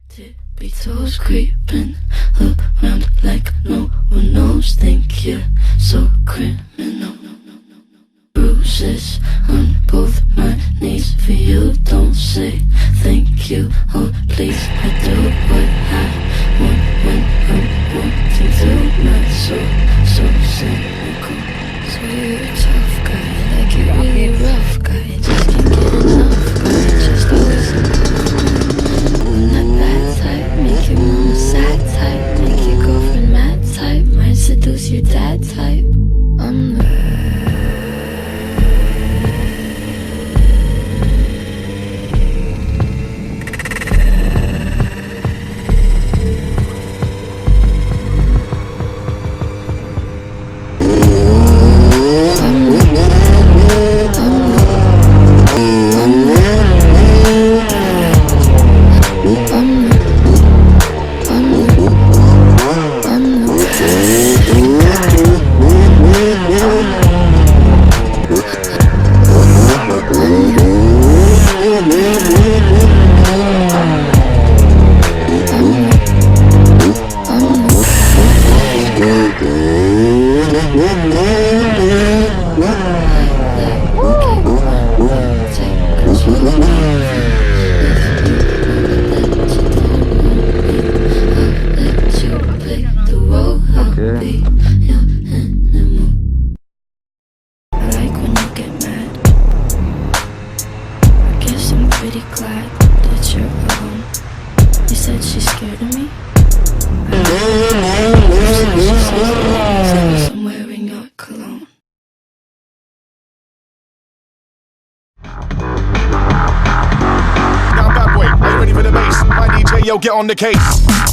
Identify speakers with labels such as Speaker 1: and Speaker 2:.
Speaker 1: Tippy toes creeping around like no one knows. Think you're so criminal. Bruises on both my knees for you. Don't say thank you or please. I do what I want when I'm wanting to. My soul so cynical. So you're a tough guy, like you're really rough guy. Just can't get enough guy. Just always not that type. Make your mama sad type. Make your girlfriend mad type. Might seduce your dad type. I'm the
Speaker 2: Yo, get on the case.